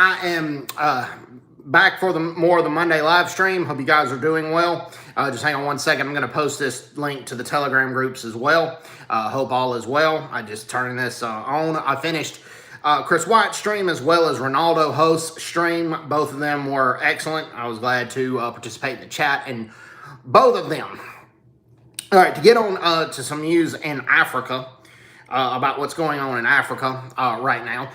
I am back for more of the Monday live stream. Hope you guys are doing well. Just hang on one second. I'm going to post this link to the Telegram groups as well. Hope all is well. I just turned this on. I finished Chris White's stream as well as Ronaldo Host's stream. Both of them were excellent. I was glad to participate in the chat and both of them. All right, to get on to some news in Africa. About what's going on in Africa right now.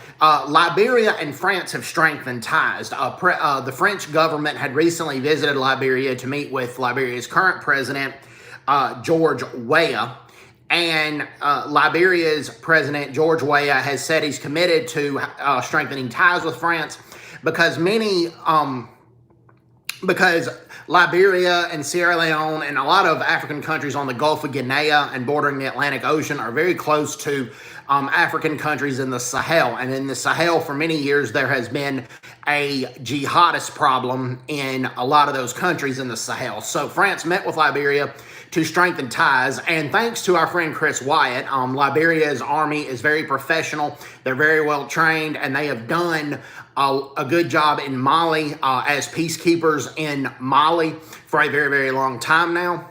Liberia and France have strengthened ties. The French government had recently visited Liberia to meet with Liberia's current president, George Weah. And Liberia's president, George Weah, has said he's committed to strengthening ties with France because because Liberia and Sierra Leone and a lot of African countries on the Gulf of Guinea and bordering the Atlantic Ocean are very close to African countries in the Sahel. And in the Sahel, for many years, there has been a jihadist problem in a lot of those countries in the Sahel. So France met with Liberia to strengthen ties. And thanks to our friend Chris Wyatt, Liberia's army is very professional. They're very well trained, and they have done a good job in Mali as peacekeepers in Mali for a very, very long time now.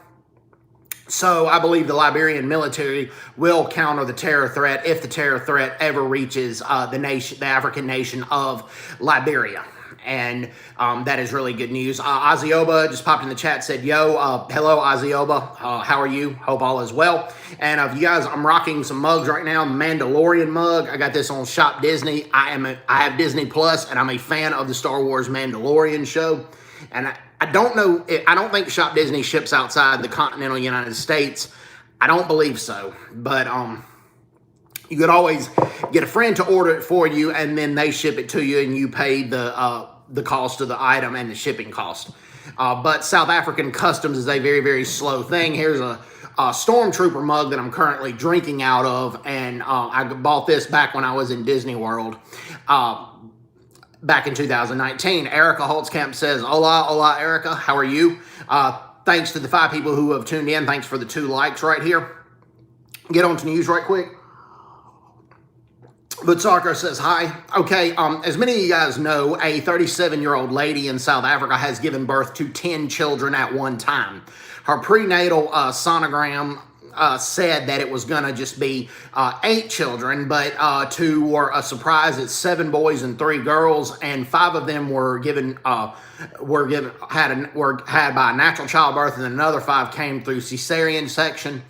So I believe the Liberian military will counter the terror threat if the terror threat ever reaches the African nation of Liberia. And that is really good news. Ozioba just popped in the chat, said, yo, hello, Ozioba. How are you? Hope all is well. And you guys, I'm rocking some mugs right now. Mandalorian mug. I got this on Shop Disney. I have Disney Plus, and I'm a fan of the Star Wars Mandalorian show. And I don't know, I don't think Shop Disney ships outside the continental United States. I don't believe so. But you could always get a friend to order it for you, and then they ship it to you, and you pay the cost of the item and the shipping cost. But South African customs is a very, very slow thing. Here's a Stormtrooper mug that I'm currently drinking out of, and I bought this back when I was in Disney World back in 2019. Erica Holtzkamp says, hola, Erica. How are you? Thanks to the 5 people who have tuned in. Thanks for the 2 likes right here. Get on to news right quick. But Sarko says, hi. Okay, as many of you guys know, a 37-year-old lady in South Africa has given birth to 10 children at one time. Her prenatal sonogram said that it was going to just be 8 children, but to our surprise, it's 7 boys and 3 girls, and 5 of them were had by natural childbirth, and another 5 came through cesarean section.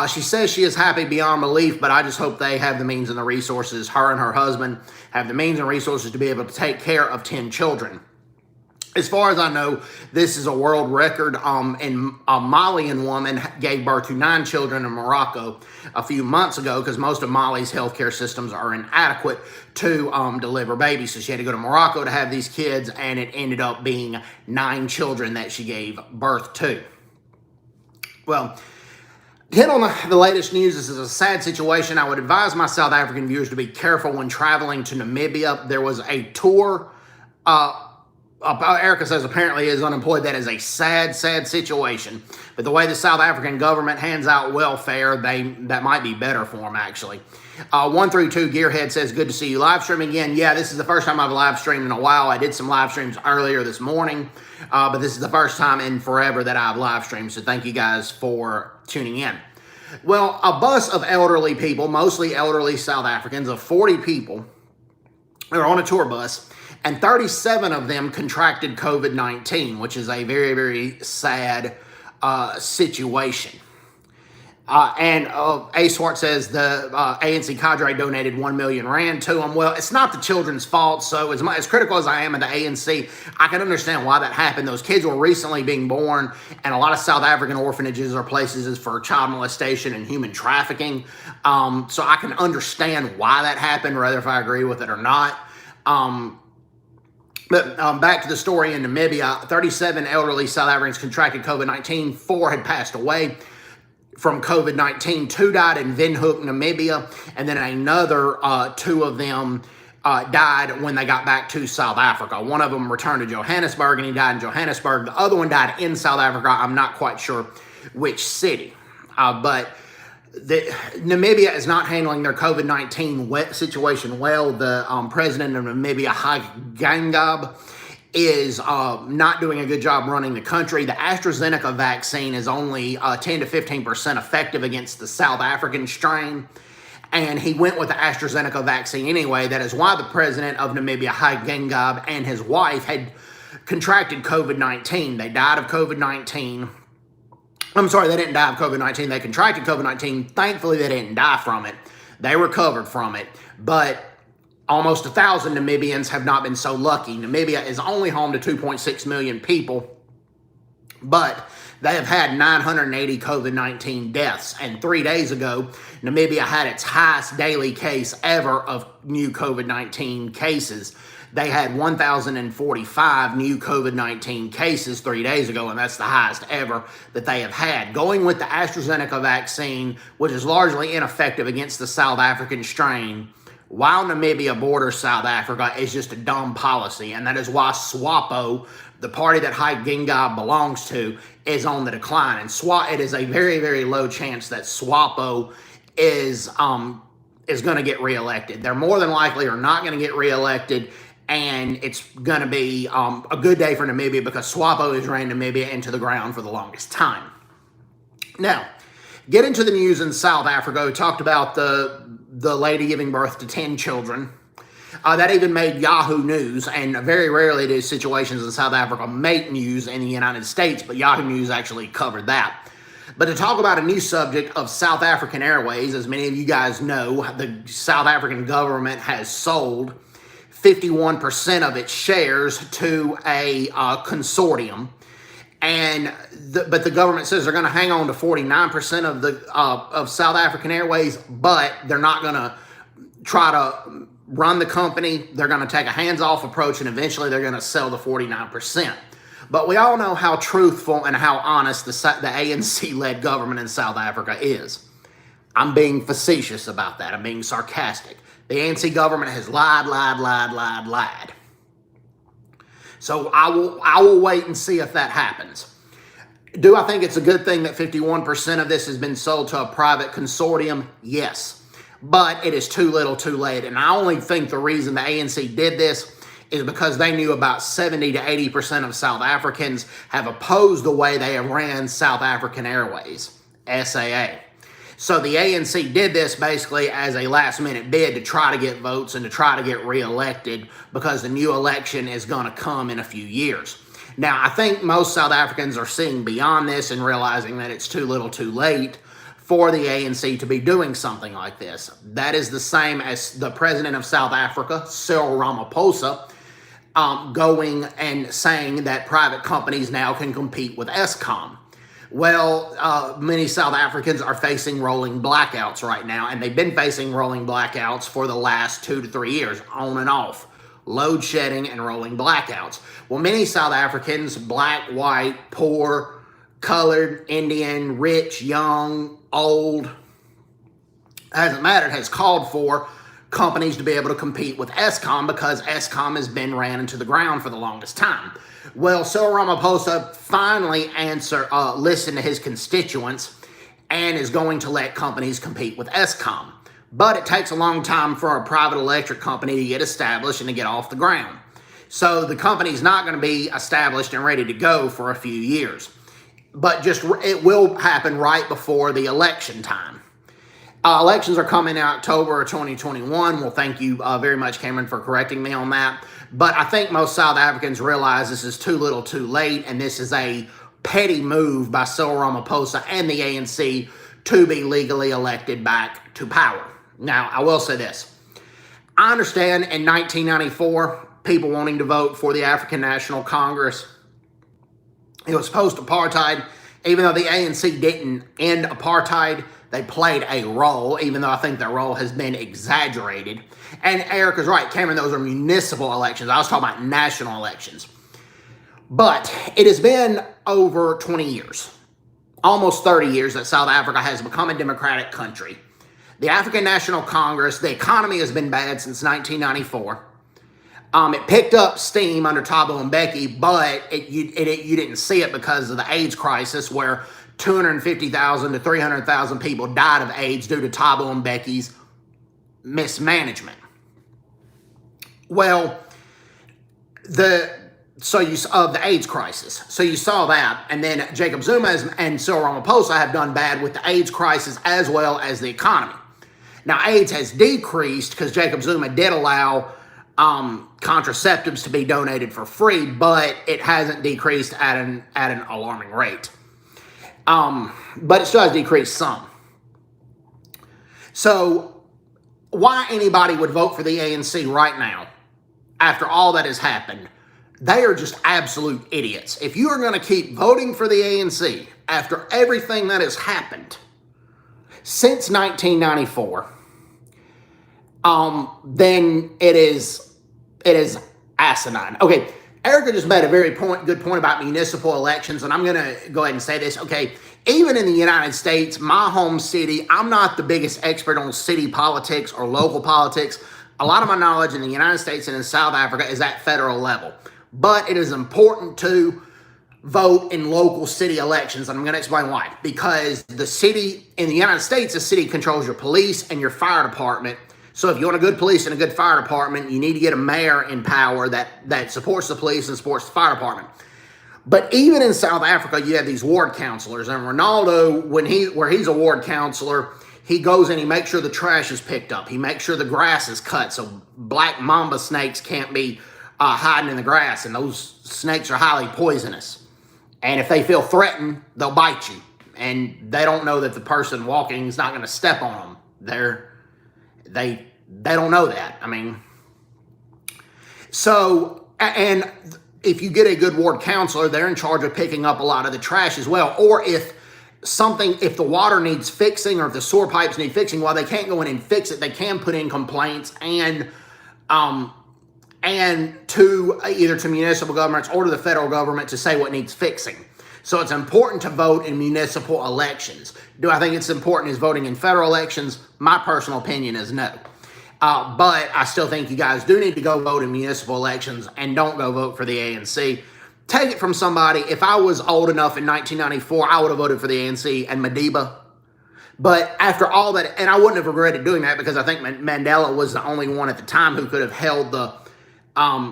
She says she is happy beyond belief, but I just hope they have the means and the resources. Her and her husband have the means and resources to be able to take care of 10 children. As far as I know, this is a world record. And a Malian woman gave birth to 9 children in Morocco a few months ago because most of Mali's healthcare systems are inadequate to deliver babies. So she had to go to Morocco to have these kids, and it ended up being 9 children that she gave birth to. Well, hit on the latest news. This is a sad situation. I would advise my South African viewers to be careful when traveling to Namibia. There was a tour. Erica says apparently is unemployed. That is a sad, sad situation. But the way the South African government hands out welfare, that might be better for them, actually. 132 Gearhead says, good to see you live streaming again. Yeah, this is the first time I've live streamed in a while. I did some live streams earlier this morning, but this is the first time in forever that I've live streamed. So thank you guys for tuning in. Well, a bus of elderly people, mostly elderly South Africans, of 40 people, are on a tour bus, and 37 of them contracted COVID-19, which is a very, very sad situation. And A. Swart says the ANC cadre donated 1 million rand to them. Well, it's not the children's fault. So as critical as I am of the ANC, I can understand why that happened. Those kids were recently being born, and a lot of South African orphanages are places for child molestation and human trafficking. So I can understand why that happened, whether if I agree with it or not. But back to the story in Namibia, 37 elderly South Africans contracted COVID-19. 4 had passed away from COVID-19. 2 died in Windhoek, Namibia, and then another 2 of them died when they got back to South Africa. One of them returned to Johannesburg, and he died in Johannesburg. The other one died in South Africa. I'm not quite sure which city. But Namibia is not handling their COVID-19 situation well. The president of Namibia, Gangab, is not doing a good job running the country. The AstraZeneca vaccine is only 10 to 15% effective against the South African strain, and he went with the AstraZeneca vaccine anyway. That is why the president of Namibia, Gangab, and his wife had contracted COVID-19. They died of COVID-19. I'm sorry, they didn't die of COVID-19. They contracted COVID-19. Thankfully, they didn't die from it. They recovered from it. But almost 1,000 Namibians have not been so lucky. Namibia is only home to 2.6 million people, but they have had 980 COVID-19 deaths. And 3 days ago, Namibia had its highest daily case ever of new COVID-19 cases. They had 1,045 new COVID-19 cases 3 days ago, and that's the highest ever that they have had. Going with the AstraZeneca vaccine, which is largely ineffective against the South African strain, while Namibia borders South Africa, is just a dumb policy, and that is why SWAPO, the party that Gingab belongs to, is on the decline. And it is a very, very low chance that SWAPO is going to get reelected. They're more than likely are not going to get reelected. And it's going to be a good day for Namibia because SWAPO has ran Namibia into the ground for the longest time. Now, get into the news in South Africa. We talked about the lady giving birth to 10 children. That even made Yahoo News, and very rarely do situations in South Africa make news in the United States, but Yahoo News actually covered that. But to talk about a new subject of South African Airways, as many of you guys know, the South African government has sold 51% of its shares to a consortium, but the government says they're going to hang on to 49% of South African Airways, but they're not going to try to run the company. They're going to take a hands-off approach, and eventually they're going to sell the 49%. But we all know how truthful and how honest the ANC-led government in South Africa is. I'm being facetious about that. I'm being sarcastic. The ANC government has lied. So I will wait and see if that happens. Do I think it's a good thing that 51% of this has been sold to a private consortium? Yes. But it is too little too late. And I only think the reason the ANC did this is because they knew about 70 to 80% of South Africans have opposed the way they have ran South African Airways, SAA. So the ANC did this basically as a last-minute bid to try to get votes and to try to get reelected because the new election is going to come in a few years. Now, I think most South Africans are seeing beyond this and realizing that it's too little too late for the ANC to be doing something like this. That is the same as the president of South Africa, Cyril Ramaphosa, going and saying that private companies now can compete with Eskom. Well, many South Africans are facing rolling blackouts right now, and they've been facing rolling blackouts for the last 2 to 3 years, on and off. Load shedding and rolling blackouts. Well, many South Africans, black, white, poor, colored, Indian, rich, young, old, hasn't mattered, has called for companies to be able to compete with Eskom because Eskom has been ran into the ground for the longest time. Well, Cyril Ramaphosa finally listened to his constituents and is going to let companies compete with Eskom. But it takes a long time for a private electric company to get established and to get off the ground. So the company's not going to be established and ready to go for a few years. But it will happen right before the election time. Elections are coming in October of 2021. Well, thank you very much, Cameron, for correcting me on that. But I think most South Africans realize this is too little too late, and this is a petty move by Cyril Ramaphosa and the ANC to be legally elected back to power. Now, I will say this. I understand in 1994, people wanting to vote for the African National Congress. It was post-apartheid. Even though the ANC didn't end apartheid, they played a role, even though I think their role has been exaggerated. And Eric is right, Cameron, those are municipal elections. I was talking about national elections. But it has been over 20 years, almost 30 years, that South Africa has become a democratic country. The African National Congress, the economy has been bad since 1994. It picked up steam under Thabo Mbeki, but you didn't see it because of the AIDS crisis, where 250,000 to 300,000 people died of AIDS due to Thabo and Becky's mismanagement. Well, of the AIDS crisis. So you saw that, and then Jacob Zuma and Cyril Ramaphosa have done bad with the AIDS crisis as well as the economy. Now, AIDS has decreased because Jacob Zuma did allow contraceptives to be donated for free, but it hasn't decreased at an alarming rate. But it still has decreased some. So why anybody would vote for the ANC right now, after all that has happened, they are just absolute idiots. If you are going to keep voting for the ANC after everything that has happened since 1994, then it is asinine. Okay, Erica just made a very good point about municipal elections, and I'm going to go ahead and say this. Okay, even in the United States, my home city, I'm not the biggest expert on city politics or local politics. A lot of my knowledge in the United States and in South Africa is at federal level. But it is important to vote in local city elections, and I'm going to explain why. Because the city, in the United States, the city controls your police and your fire department. So if you want a good police and a good fire department, you need to get a mayor in power that supports the police and supports the fire department. But even in South Africa, you have these ward councilors. And Ronaldo, where he's a ward councilor, he goes and he makes sure the trash is picked up. He makes sure the grass is cut so black mamba snakes can't be hiding in the grass. And those snakes are highly poisonous. And if they feel threatened, they'll bite you. And they don't know that the person walking is not going to step on them. They don't know that. I mean, so, and if you get a good ward counselor, they're in charge of picking up a lot of the trash as well. Or if the water needs fixing or if the sewer pipes need fixing, while they can't go in and fix it, they can put in complaints and to either to municipal governments or to the federal government to say what needs fixing. So it's important to vote in municipal elections. Do I think it's important as voting in federal elections? My personal opinion is no. But I still think you guys do need to go vote in municipal elections and don't go vote for the ANC. Take it from somebody. If I was old enough in 1994, I would have voted for the ANC and Madiba. But after all that, and I wouldn't have regretted doing that because I think Mandela was the only one at the time who could have held the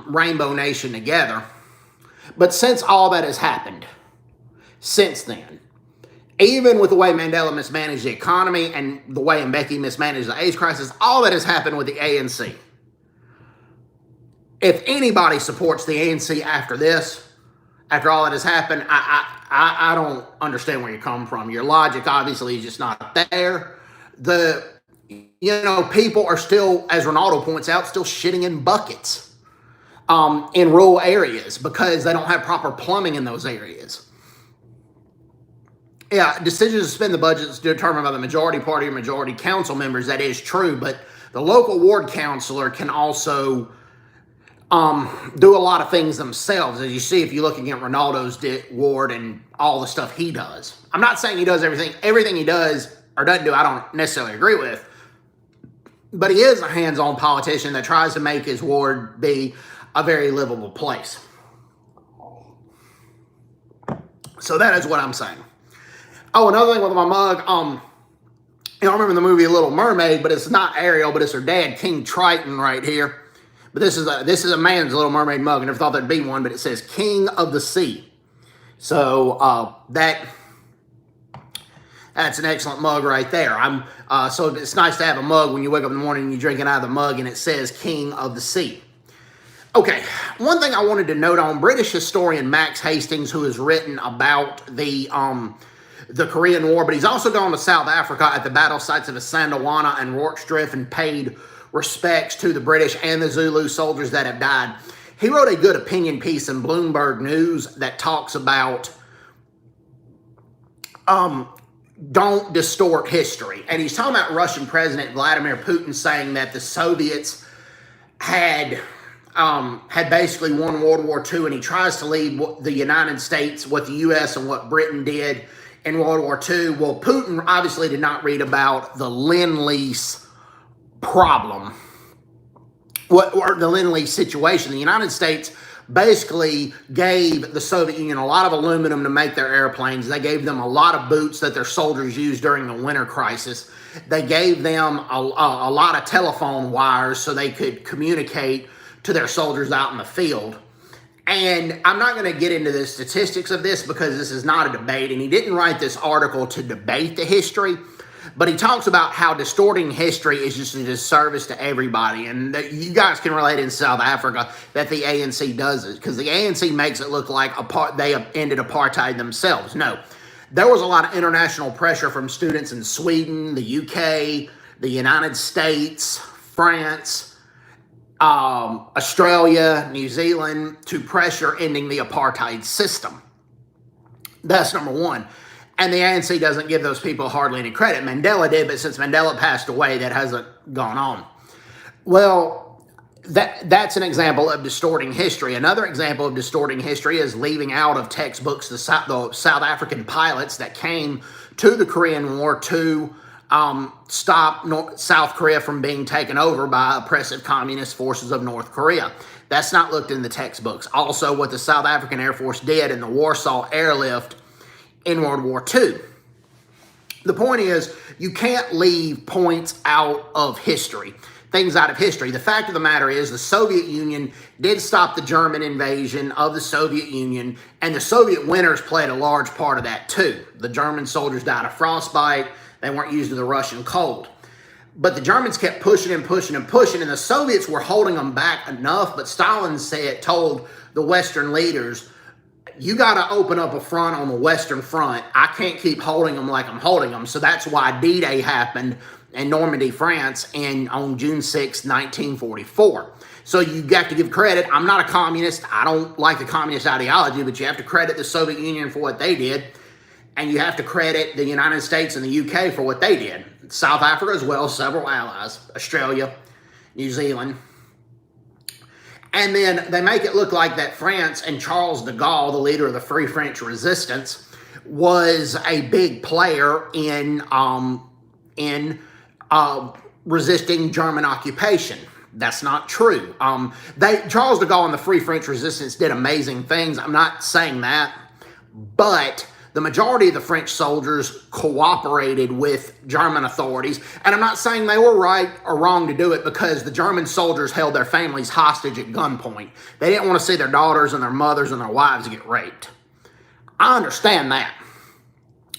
Rainbow Nation together. But since all that has happened, since then, even with the way Mandela mismanaged the economy and the way Mbeki mismanaged the AIDS crisis, all that has happened with the ANC. If anybody supports the ANC after this, after all that has happened, I don't understand where you come from. Your logic obviously is just not there. People are still, as Ronaldo points out, still shitting in buckets in rural areas because they don't have proper plumbing in those areas. Yeah, decisions to spend the budget is determined by the majority party or majority council members. That is true, but the local ward councilor can also do a lot of things themselves, as you see if you look at Ronaldo's ward and all the stuff he does. I'm not saying he does everything he does or doesn't do, I don't necessarily agree with, but he is a hands-on politician that tries to make his ward be a very livable place. So that is what I'm saying. Oh, another thing with my mug, I remember the movie Little Mermaid, but it's not Ariel, but it's her dad, King Triton, right here. But this is a man's Little Mermaid mug. I never thought there'd be one, but it says King of the Sea. So that's an excellent mug right there. So it's nice to have a mug when you wake up in the morning and you drink it out of the mug and it says King of the Sea. Okay, one thing I wanted to note on British historian Max Hastings, who has written about the Korean War, but he's also gone to South Africa at the battle sites of Isandlwana and Rorke's Drift and paid respects to the British and the Zulu soldiers that have died. He wrote a good opinion piece in Bloomberg News that talks about don't distort history. And he's talking about Russian President Vladimir Putin saying that the Soviets had basically won World War II, and he tries to lead the United States, what the U.S. and what Britain did in World War II. Well, Putin obviously did not read about the Lend-Lease problem, or the Lend-Lease situation. The United States basically gave the Soviet Union a lot of aluminum to make their airplanes. They gave them a lot of boots that their soldiers used during the winter crisis. They gave them a lot of telephone wires so they could communicate to their soldiers out in the field. And I'm not going to get into the statistics of this because this is not a debate, and he didn't write this article to debate the history, but he talks about how distorting history is just a disservice to everybody, and that you guys can relate in South Africa that the ANC does it, because the ANC makes it look like they ended apartheid themselves. No, there was a lot of international pressure from students in Sweden, the UK, the United States, France, Australia, New Zealand, to pressure ending the apartheid system. That's number one. And the ANC doesn't give those people hardly any credit. Mandela did, but since Mandela passed away, that hasn't gone on. Well, that's an example of distorting history. Another example of distorting history is leaving out of textbooks the South African pilots that came to the Korean War to stop South Korea from being taken over by oppressive communist forces of North Korea. That's not looked in the textbooks. Also, what the South African Air Force did in the Warsaw Airlift in World War II. The point is, you can't leave points out of history, things out of history. The fact of the matter is, the Soviet Union did stop the German invasion of the Soviet Union, and the Soviet winters played a large part of that too. The German soldiers died of frostbite. They weren't used to the Russian cold. But the Germans kept pushing and pushing and pushing, and the Soviets were holding them back enough, but Stalin told the Western leaders, you got to open up a front on the Western Front. I can't keep holding them like I'm holding them. So that's why D-Day happened in Normandy, France, on June 6, 1944. So you got to give credit. I'm not a communist. I don't like the communist ideology, but you have to credit the Soviet Union for what they did. And you have to credit the United States and the UK for what they did. South Africa as well, several allies, Australia, New Zealand. And then they make it look like that France and Charles de Gaulle, the leader of the Free French Resistance, was a big player in resisting German occupation. That's not true. Charles de Gaulle and the Free French Resistance did amazing things. I'm not saying that, but the majority of the French soldiers cooperated with German authorities. And I'm not saying they were right or wrong to do it, because the German soldiers held their families hostage at gunpoint. They didn't want to see their daughters and their mothers and their wives get raped. I understand that.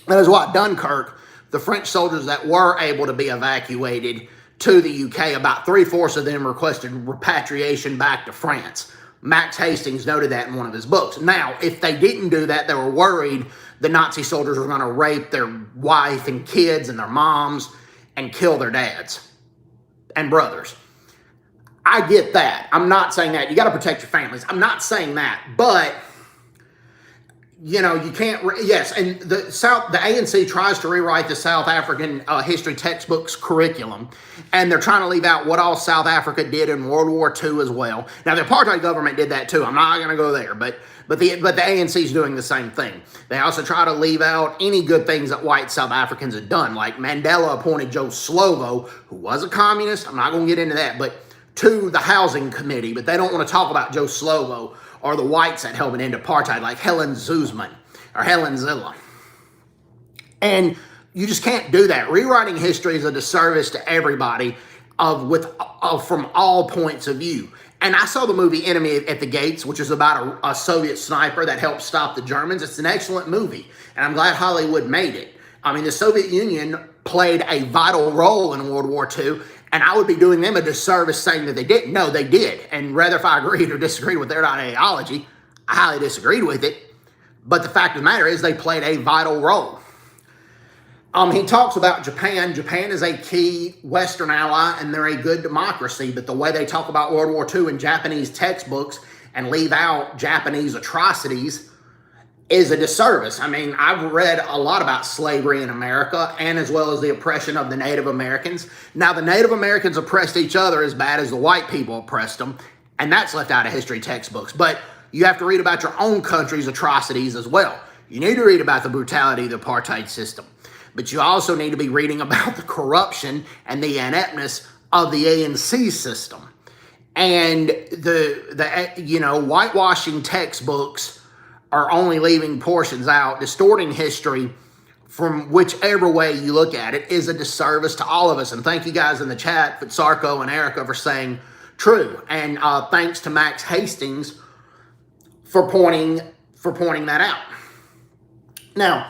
That is why Dunkirk, the French soldiers that were able to be evacuated to the UK, about 3/4 of them requested repatriation back to France. Max Hastings noted that in one of his books. Now, if they didn't do that, they were worried the Nazi soldiers were going to rape their wife and kids and their moms and kill their dads and brothers. I get that. I'm not saying that. You got to protect your families. I'm not saying that. But, you know, you can't, yes, and the ANC tries to rewrite the South African history textbooks curriculum, and they're trying to leave out what all South Africa did in World War II as well. Now, the apartheid government did that too. I'm not going to go there, but the ANC is doing the same thing. They also try to leave out any good things that white South Africans had done, like Mandela appointed Joe Slovo, who was a communist. I'm not going to get into that, but to the housing committee, but they don't want to talk about Joe Slovo or the whites that helped end apartheid, like Helen Zuzman or Helen Zille. And you just can't do that. Rewriting history is a disservice to everybody from all points of view. And I saw the movie Enemy at the Gates, which is about a Soviet sniper that helped stop the Germans. It's an excellent movie, and I'm glad Hollywood made it. I mean, the Soviet Union played a vital role in World War II, and I would be doing them a disservice saying that they didn't. No, they did. And whether if I agreed or disagreed with their ideology, I highly disagreed with it. But the fact of the matter is they played a vital role. He talks about Japan. Japan is a key Western ally, and they're a good democracy. But the way they talk about World War II in Japanese textbooks and leave out Japanese atrocities is a disservice. I mean, I've read a lot about slavery in America, and as well as the oppression of the Native Americans. Now, the Native Americans oppressed each other as bad as the white people oppressed them, and that's left out of history textbooks. But you have to read about your own country's atrocities as well. You need to read about the brutality of the apartheid system. But you also need to be reading about the corruption and the ineptness of the ANC system. And the whitewashing textbooks are only leaving portions out. Distorting history from whichever way you look at it is a disservice to all of us. And thank you guys in the chat, Sarko and Erica, for saying true. And thanks to Max Hastings for pointing that out. Now,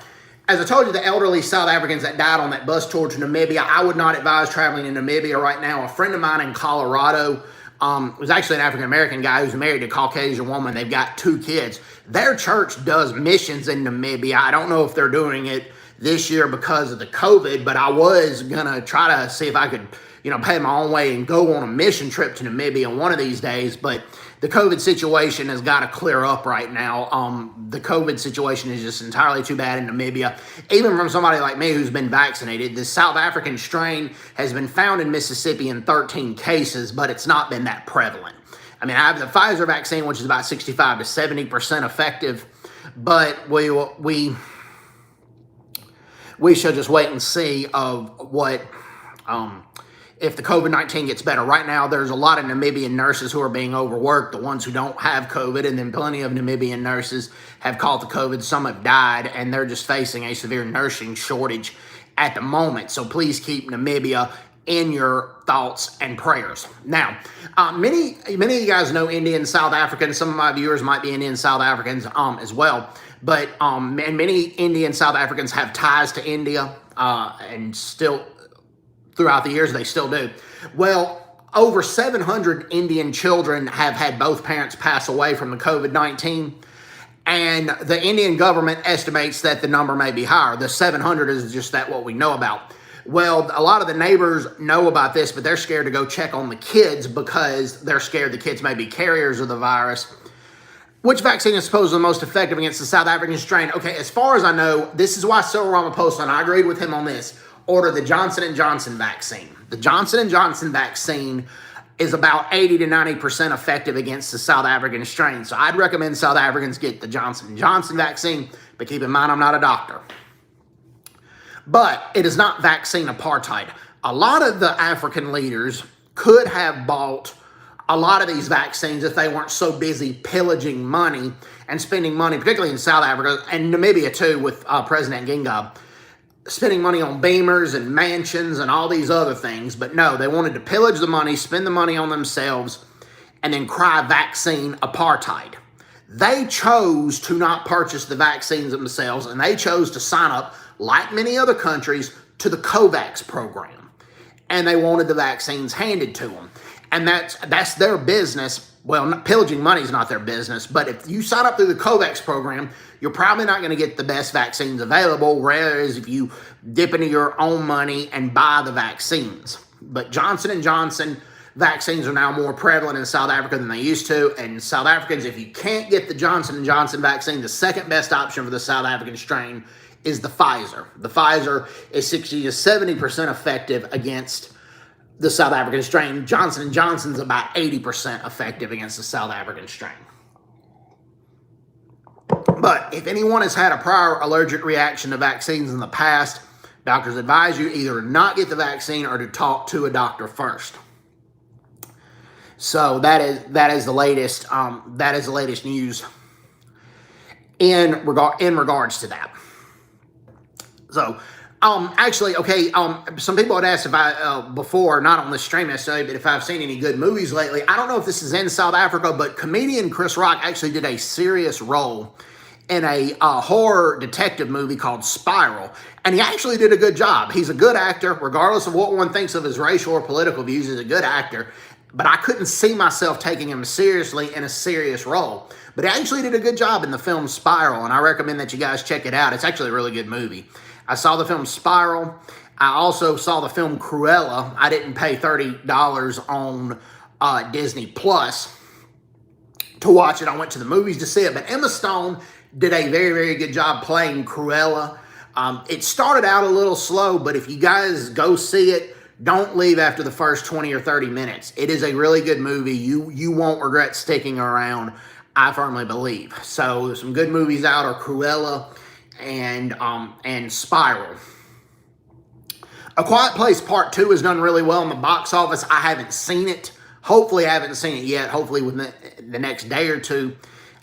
as I told you, the elderly South Africans that died on that bus tour to Namibia, I would not advise traveling in Namibia right now. A friend of mine in Colorado was actually an African-American guy who's married to a Caucasian woman. They've got 2 kids. Their church does missions in Namibia. I don't know if they're doing it this year because of the COVID, but I was going to try to see if I could, pay my own way and go on a mission trip to Namibia one of these days. But the COVID situation has got to clear up right now. The COVID situation is just entirely too bad in Namibia. Even from somebody like me who's been vaccinated, the South African strain has been found in Mississippi in 13 cases, but it's not been that prevalent. I mean, I have the Pfizer vaccine, which is about 65 to 70% effective, but we shall just wait and see of what, if the COVID-19 gets better. Right now, there's a lot of Namibian nurses who are being overworked, the ones who don't have COVID, and then plenty of Namibian nurses have caught the COVID. Some have died, and they're just facing a severe nursing shortage at the moment. So please keep Namibia in your thoughts and prayers. Now, many of you guys know Indian South Africans. Some of my viewers might be Indian South Africans as well. But and many Indian South Africans have ties to India, and still throughout the years they still do. Well, over 700 Indian children have had both parents pass away from the COVID-19, and the Indian government estimates that the number may be higher. The 700 is just what we know about. Well, a lot of the neighbors know about this, but they're scared to go check on the kids because they're scared the kids may be carriers of the virus. Which vaccine is supposedly the most effective against the South African strain? Okay, as far as I know, this is why Cyril Ramaphosa, and I agreed with him on this, ordered the Johnson & Johnson vaccine. The Johnson & Johnson vaccine is about 80 to 90% effective against the South African strain. So I'd recommend South Africans get the Johnson & Johnson vaccine, but keep in mind I'm not a doctor. But it is not vaccine apartheid. A lot of the African leaders could have bought a lot of these vaccines if they weren't so busy pillaging money and spending money, particularly in South Africa and Namibia too, with President Gingab, spending money on beamers and mansions and all these other things. But no, they wanted to pillage the money, spend the money on themselves, and then cry vaccine apartheid. They chose to not purchase the vaccines themselves, and they chose to sign up, like many other countries, to the COVAX program. And they wanted the vaccines handed to them. And that's their business. Well, pillaging money is not their business, but if you sign up through the COVAX program, you're probably not going to get the best vaccines available, whereas if you dip into your own money and buy the vaccines. But Johnson & Johnson vaccines are now more prevalent in South Africa than they used to, and South Africans, if you can't get the Johnson & Johnson vaccine, the second best option for the South African strain is the Pfizer. The Pfizer is 60 to 70% effective against the South African strain. Johnson & Johnson's about 80% effective against the South African strain. But if anyone has had a prior allergic reaction to vaccines in the past, doctors advise you either not get the vaccine or to talk to a doctor first. So that is the latest news in regards to that. So actually, okay, some people had asked if I, before, not on the stream necessarily, but if I've seen any good movies lately. I don't know if this is in South Africa, but comedian Chris Rock actually did a serious role in a horror detective movie called Spiral, and he actually did a good job. He's a good actor, regardless of what one thinks of his racial or political views, he's a good actor, but I couldn't see myself taking him seriously in a serious role. But he actually did a good job in the film Spiral, and I recommend that you guys check it out. It's actually a really good movie. I saw the film Spiral. I also saw the film Cruella. I didn't pay $30 on Disney Plus to watch it. I went to the movies to see it. But Emma Stone did a very, very good job playing Cruella. It started out a little slow, but if you guys go see it, don't leave after the first 20 or 30 minutes. It is a really good movie. You won't regret sticking around, I firmly believe. So some good movies out are Cruella and Spiral. A Quiet Place Part 2 has done really well in the box office. I haven't seen it. Hopefully, I haven't seen it yet. Hopefully, within the next day or two,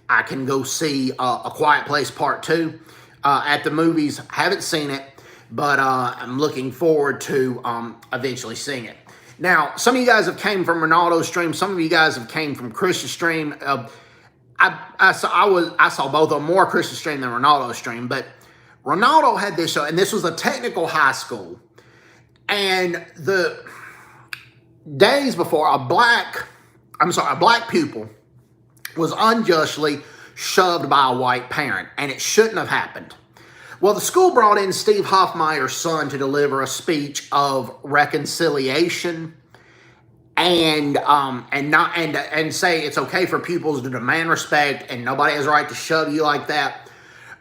I can go see A Quiet Place Part 2 at the movies. Haven't seen it, but I'm looking forward to eventually seeing it. Now, some of you guys have came from Ronaldo's stream. Some of you guys have came from Chris's stream. I saw both of them, more Chris's stream than Ronaldo's stream. But Ronaldo had this show, and this was a technical high school. And the days before, a black pupil was unjustly shoved by a white parent, and it shouldn't have happened. Well, the school brought in Steve Hoffmeyer's son to deliver a speech of reconciliation and say it's okay for pupils to demand respect and nobody has a right to shove you like that.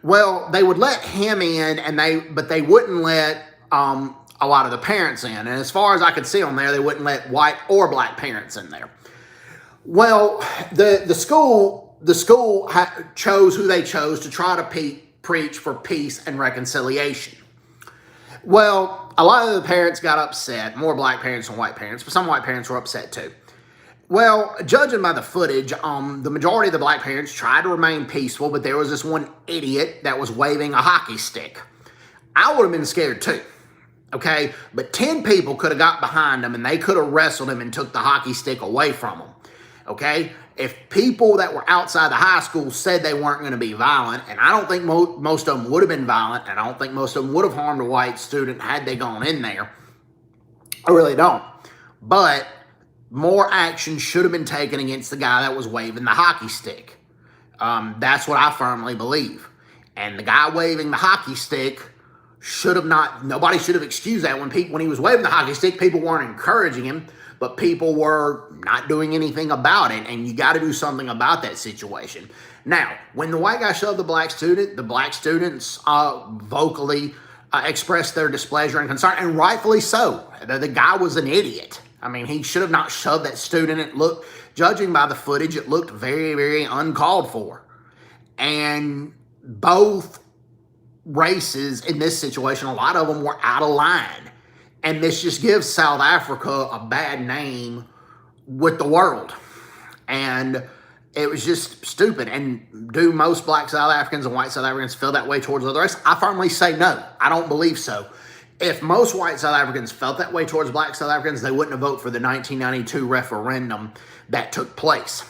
Well, they would let him in, but they wouldn't let a lot of the parents in. And as far as I could see on there, they wouldn't let white or black parents in there. Well, the school chose who they chose to try to preach for peace and reconciliation. Well, a lot of the parents got upset, more black parents than white parents, but some white parents were upset too. Well, judging by the footage, the majority of the black parents tried to remain peaceful, but there was this one idiot that was waving a hockey stick. I would have been scared too, okay? But 10 people could have got behind him and they could have wrestled him and took the hockey stick away from him, okay? If people that were outside the high school said they weren't going to be violent, and I don't think most of them would have been violent, and I don't think most of them would have harmed a white student had they gone in there. I really don't. But more action should have been taken against the guy that was waving the hockey stick. That's what I firmly believe. And the guy waving the hockey stick nobody should have excused that. When he was waving the hockey stick, people weren't encouraging him, but people were not doing anything about it, and you got to do something about that situation. Now, when the white guy shoved the black student, the black students vocally expressed their displeasure and concern, and rightfully so. The guy was an idiot. I mean, he should have not shoved that student. Judging by the footage, it looked very, very uncalled for. And both races in this situation, a lot of them were out of line. And this just gives South Africa a bad name with the world. And it was just stupid. And do most black South Africans and white South Africans feel that way towards other races? I firmly say no. I don't believe so. If most white South Africans felt that way towards black South Africans, they wouldn't have voted for the 1992 referendum that took place.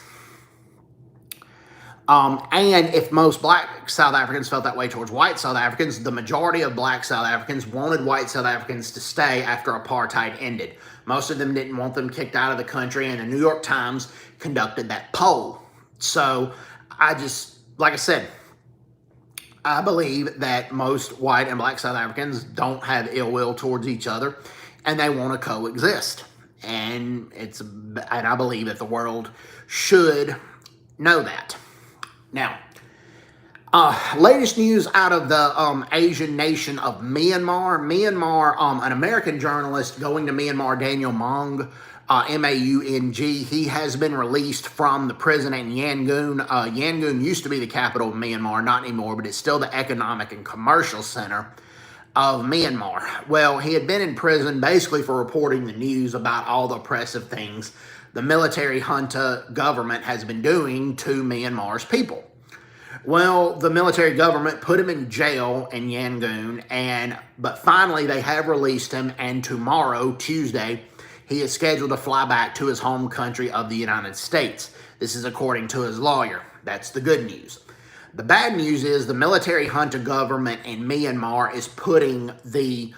And if most black South Africans felt that way towards white South Africans, the majority of black South Africans wanted white South Africans to stay after apartheid ended. Most of them didn't want them kicked out of the country, and the New York Times conducted that poll. So like I said, I believe that most white and black South Africans don't have ill will towards each other, and they want to coexist. And I believe that the world should know that. Now, latest news out of the Asian nation of Myanmar. An American journalist going to Myanmar, Daniel Maung, M-A-U-N-G, he has been released from the prison in Yangon. Yangon used to be the capital of Myanmar, not anymore, but it's still the economic and commercial center of Myanmar. Well, he had been in prison basically for reporting the news about all the oppressive things the military junta government has been doing to Myanmar's people. Well, the military government put him in jail in Yangon, but finally they have released him, and tomorrow, Tuesday, he is scheduled to fly back to his home country of the United States. This is according to his lawyer. That's the good news. The bad news is the military junta government in Myanmar is putting the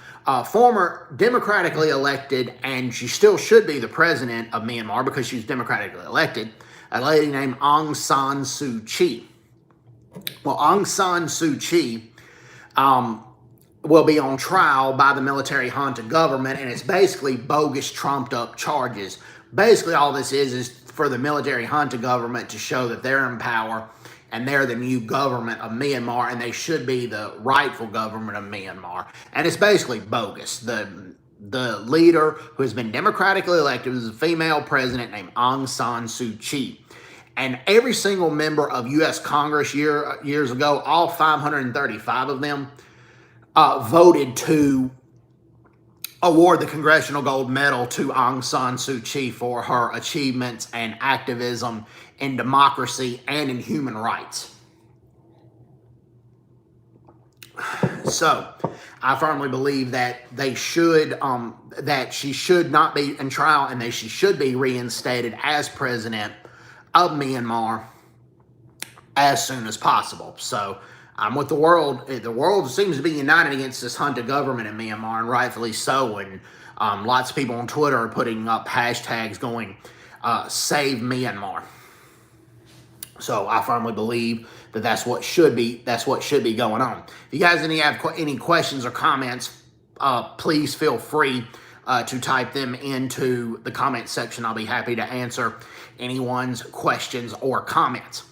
former democratically elected, and she still should be the president of Myanmar because she's democratically elected, a lady named Aung San Suu Kyi. Well, Aung San Suu Kyi will be on trial by the military junta government, and it's basically bogus, trumped-up charges. Basically, all this is for the military junta government to show that they're in power and they're the new government of Myanmar, and they should be the rightful government of Myanmar. And it's basically bogus. The leader who has been democratically elected is a female president named Aung San Suu Kyi. And every single member of U.S. Congress years ago, all 535 of them, voted to award the Congressional Gold Medal to Aung San Suu Kyi for her achievements and activism in democracy and in human rights. So, I firmly believe that they should, that she should not be in trial and that she should be reinstated as president of Myanmar as soon as possible. So, I'm with the world. The world seems to be united against this junta government in Myanmar, and rightfully so. And lots of people on Twitter are putting up hashtags going, "Save Myanmar." So I firmly believe that that's what should be going on. If you guys have any questions or comments, please feel free to type them into the comment section. I'll be happy to answer anyone's questions or comments.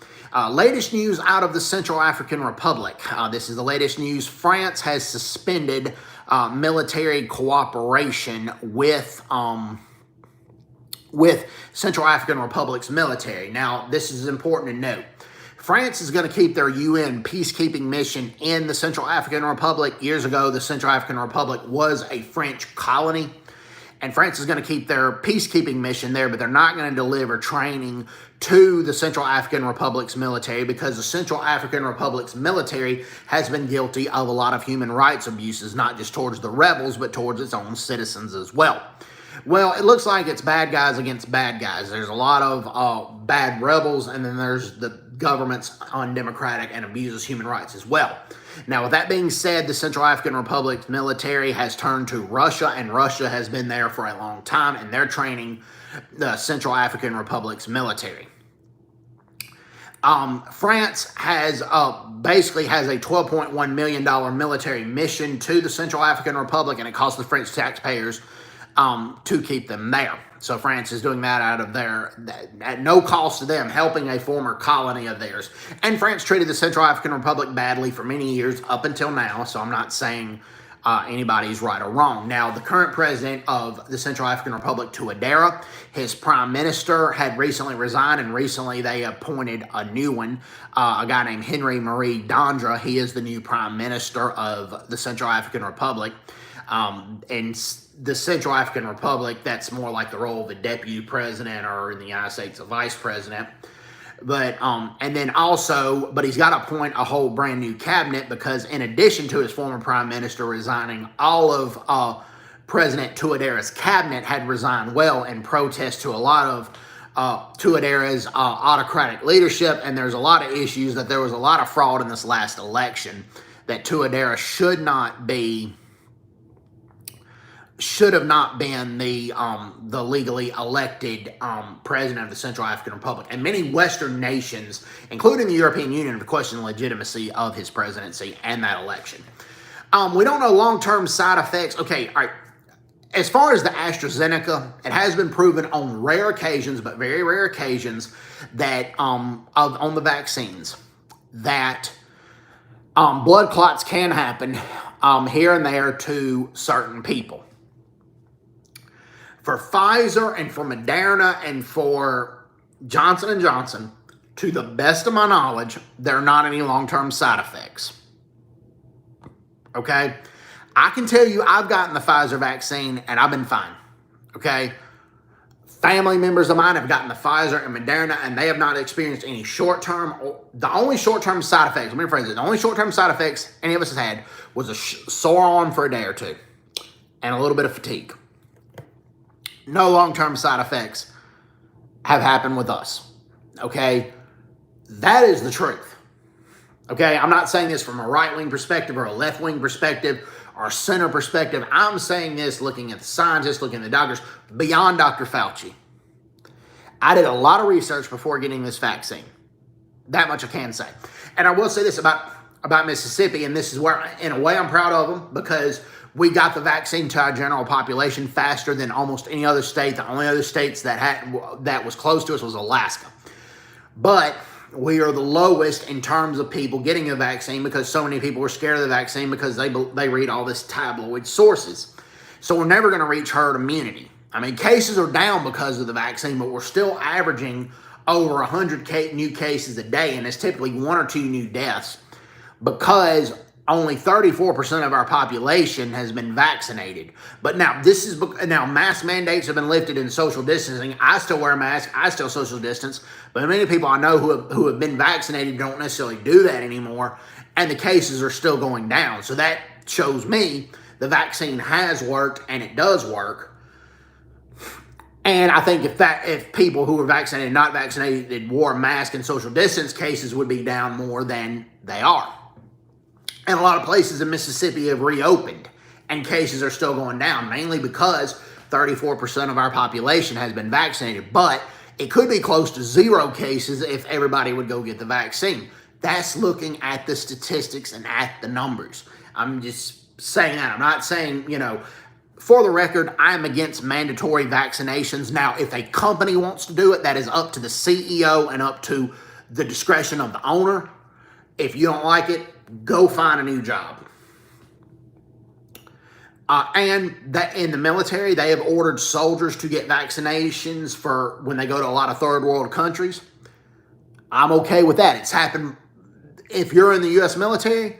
Latest news out of the Central African Republic. This is the latest news. France has suspended military cooperation with Central African Republic's military. Now, this is important to note. France is going to keep their UN peacekeeping mission in the Central African Republic. Years ago, the Central African Republic was a French colony, and France is going to keep their peacekeeping mission there, but they're not going to deliver training to the Central African Republic's military because the Central African Republic's military has been guilty of a lot of human rights abuses, not just towards the rebels, but towards its own citizens as well. Well, it looks like it's bad guys against bad guys. There's a lot of bad rebels, and then there's the government's undemocratic and abuses human rights as well. Now, with that being said, the Central African Republic's military has turned to Russia, and Russia has been there for a long time, and they're training the Central African Republic's military. France has basically has a $12.1 million military mission to the Central African Republic, and it costs the French taxpayers to keep them there. So France is doing that out of at no cost to them, helping a former colony of theirs. And France treated the Central African Republic badly for many years up until now, so I'm not saying anybody's right or wrong. Now, the current president of the Central African Republic, Touadera, his prime minister had recently resigned, and recently they appointed a new one, a guy named Henry Marie Dandra. He is the new prime minister of the Central African Republic. And the Central African Republic, that's more like the role of the deputy president, or in the United States, a vice president. But, and then also, but he's got to appoint a whole brand new cabinet because in addition to his former prime minister resigning, all of President Touadera's cabinet had resigned in protest to a lot of Touadera's autocratic leadership. And there's a lot of issues that there was a lot of fraud in this last election that Touadera should have not been the legally elected president of the Central African Republic. And many Western nations, including the European Union, have questioned the legitimacy of his presidency and that election. We don't know long-term side effects. Okay, all right. As far as the AstraZeneca, it has been proven on rare occasions, but very rare occasions, that on the vaccines, that blood clots can happen here and there to certain people. For Pfizer and for Moderna and for Johnson & Johnson, to the best of my knowledge, there are not any long-term side effects. Okay? I can tell you I've gotten the Pfizer vaccine and I've been fine. Okay? Family members of mine have gotten the Pfizer and Moderna and they have not experienced any short-term, the only short-term side effects, let me rephrase it, the only short-term side effects any of us has had was a sore arm for a day or two and a little bit of fatigue. No long-term side effects have happened with us, okay? That is the truth, okay? I'm not saying this from a right-wing perspective or a left-wing perspective or a center perspective. I'm saying this looking at the scientists, looking at the doctors, beyond Dr. Fauci. I did a lot of research before getting this vaccine. That much I can say. And I will say this about Mississippi, and this is where, in a way, I'm proud of them because we got the vaccine to our general population faster than almost any other state. The only other states that was close to us was Alaska. But we are the lowest in terms of people getting a vaccine because so many people were scared of the vaccine because they read all this tabloid sources. So we're never going to reach herd immunity. I mean, cases are down because of the vaccine, but we're still averaging over 100 new cases a day, and it's typically 1 or 2 new deaths because only 34% of our population has been vaccinated. But now now mask mandates have been lifted in social distancing. I still wear a mask. I still social distance. But many people I know who have been vaccinated don't necessarily do that anymore. And the cases are still going down. So that shows me the vaccine has worked and it does work. And I think if people who were vaccinated and not vaccinated wore a mask and social distance, cases would be down more than they are. And a lot of places in Mississippi have reopened, and cases are still going down, mainly because 34% of our population has been vaccinated. But it could be close to 0 cases if everybody would go get the vaccine. That's looking at the statistics and at the numbers. I'm just saying that. I'm not saying, for the record, I'm against mandatory vaccinations. Now, if a company wants to do it, that is up to the CEO and up to the discretion of the owner. If you don't like it, go find a new job. And that in the military, they have ordered soldiers to get vaccinations for when they go to a lot of third world countries. I'm okay with that. It's happened. If you're in the U.S. military,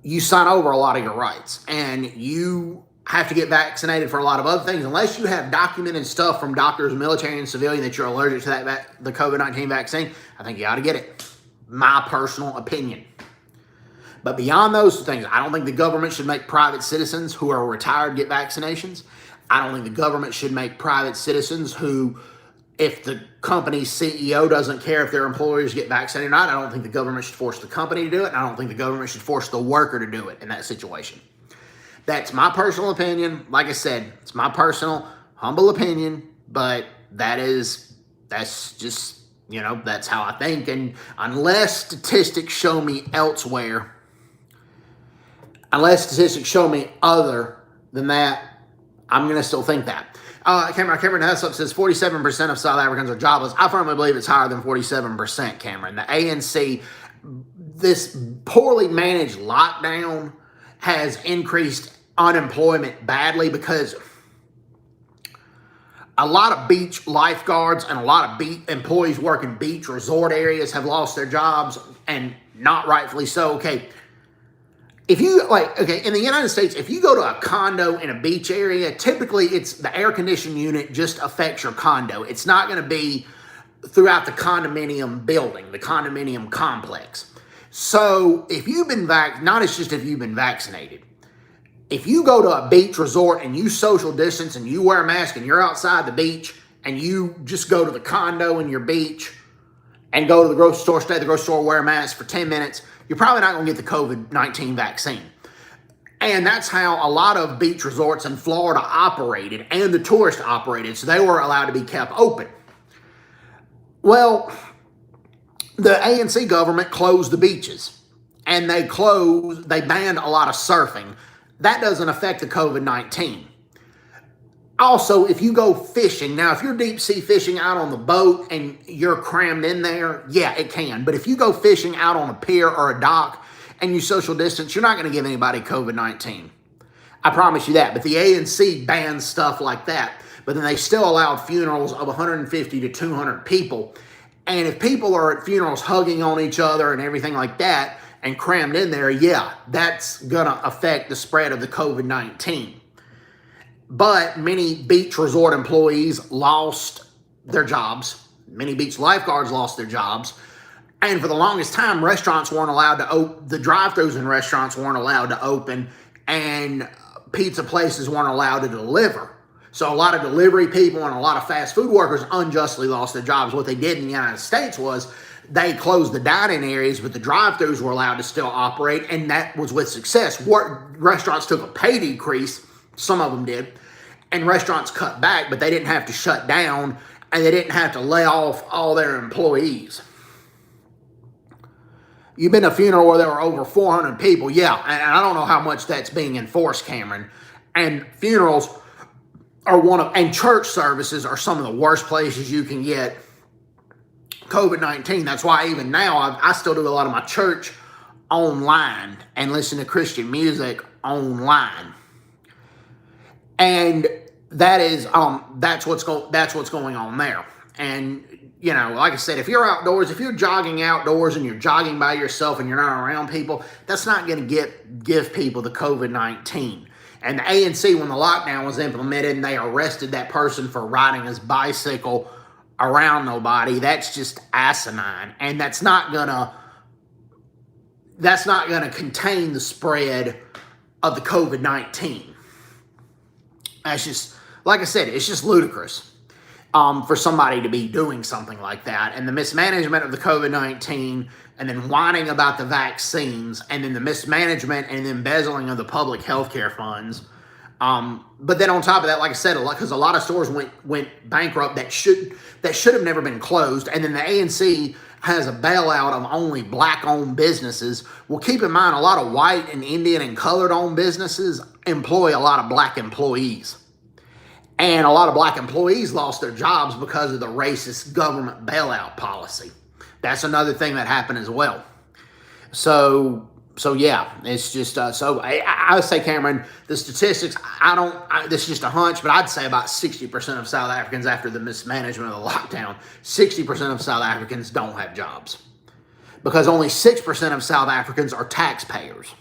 you sign over a lot of your rights, and you have to get vaccinated for a lot of other things. Unless you have documented stuff from doctors, military, and civilian that you're allergic to the COVID-19 vaccine, I think you ought to get it. My personal opinion. But beyond those things, I don't think the government should make private citizens who are retired get vaccinations. I don't think the government should make private citizens who, if the company's CEO doesn't care if their employees get vaccinated or not, I don't think the government should force the company to do it. And I don't think the government should force the worker to do it in that situation. That's my personal opinion. Like I said, it's my personal, humble opinion, but that's just, that's how I think. And unless statistics show me other than that, I'm going to still think that. Cameron Hessup says 47% of South Africans are jobless. I firmly believe it's higher than 47%, Cameron. The ANC, this poorly managed lockdown has increased unemployment badly because a lot of beach lifeguards and a lot of employees working beach resort areas have lost their jobs, and not rightfully so. In the United States, if you go to a condo in a beach area, typically it's the air conditioning unit just affects your condo. It's not going to be throughout the condominium building, the condominium complex. So if you've been if you've been vaccinated, if you go to a beach resort and you social distance and you wear a mask and you're outside the beach and you just go to the condo in your beach and go to the grocery store, stay at the grocery store, wear a mask for 10 minutes, you're probably not going to get the COVID-19 vaccine. And that's how a lot of beach resorts in Florida operated, and the tourists operated, so they were allowed to be kept open. Well, the ANC government closed the beaches, and they banned a lot of surfing. That doesn't affect the COVID-19. Also, if you go fishing, now if you're deep sea fishing out on the boat and you're crammed in there, yeah, it can. But if you go fishing out on a pier or a dock and you social distance, you're not going to give anybody COVID-19. I promise you that. But the ANC banned stuff like that. But then they still allowed funerals of 150 to 200 people. And if people are at funerals hugging on each other and everything like that and crammed in there, yeah, that's going to affect the spread of the COVID-19. But many beach resort employees lost their jobs. Many beach lifeguards lost their jobs. And for the longest time, restaurants weren't allowed to open. The drive-thrus in restaurants weren't allowed to open. And pizza places weren't allowed to deliver. So a lot of delivery people and a lot of fast food workers unjustly lost their jobs. What they did in the United States was they closed the dining areas, but the drive-thrus were allowed to still operate. And that was with success. Restaurants took a pay decrease. Some of them did. And restaurants cut back, but they didn't have to shut down, and they didn't have to lay off all their employees. You've been to a funeral where there were over 400 people. Yeah, and I don't know how much that's being enforced, Cameron. And funerals are and church services are some of the worst places you can get COVID-19. That's why even now I still do a lot of my church online and listen to Christian music online. And that is that's what's going on there. And like I said, if you're outdoors, if you're jogging outdoors and you're jogging by yourself and you're not around people, that's not going to give people the COVID-19. And the ANC, when the lockdown was implemented and they arrested that person for riding his bicycle around nobody, that's just asinine. And that's not gonna contain the spread of the COVID-19. That's just, like I said, it's just ludicrous. For somebody to be doing something like that, and the mismanagement of the COVID-19, and then whining about the vaccines, and then the mismanagement and the embezzling of the public health care funds. But then on top of that, like I said, because a lot of stores went bankrupt that should have never been closed, and then the ANC has a bailout of only black-owned businesses. Well, keep in mind, a lot of white and Indian and colored-owned businesses employ a lot of black employees. And a lot of black employees lost their jobs because of the racist government bailout policy. That's another thing that happened as well. So yeah, it's just, so I would say, Cameron, the statistics, this is just a hunch, but I'd say about 60% of South Africans after the mismanagement of the lockdown, 60% of South Africans don't have jobs. Because only 6% of South Africans are taxpayers.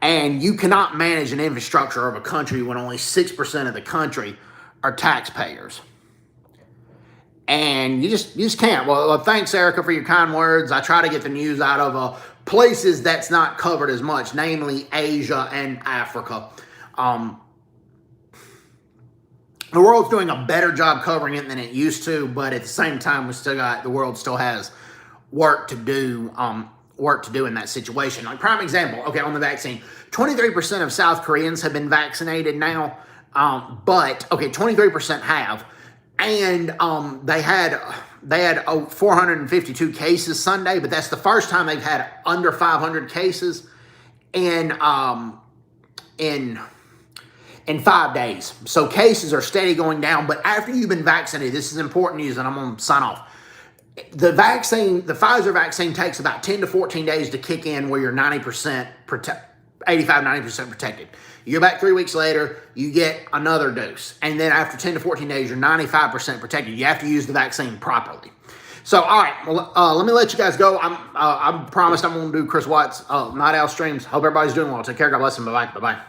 And you cannot manage an infrastructure of a country when only 6% of the country are taxpayers. And you just can't. Well, thanks, Erica, for your kind words. I try to get the news out of places that's not covered as much, namely Asia and Africa. The world's doing a better job covering it than it used to, but at the same time, the world still has work to do in that situation. Like, prime example, okay, on the vaccine, 23% of South Koreans have been vaccinated now, but 23% have, and they had 452 cases Sunday, but that's the first time they've had under 500 cases in 5 days. So cases are steady going down, but after you've been vaccinated, this is important news, and I'm going to sign off. The Pfizer vaccine takes about 10 to 14 days to kick in where you're 90% 90% protected. You go back 3 weeks later, you get another dose. And then after 10 to 14 days, you're 95% protected. You have to use the vaccine properly. So, all right, well, let me let you guys go. I promised I'm going to do Chris Watts Night Owl streams. Hope everybody's doing well. Take care. God bless them. Bye-bye. Bye-bye.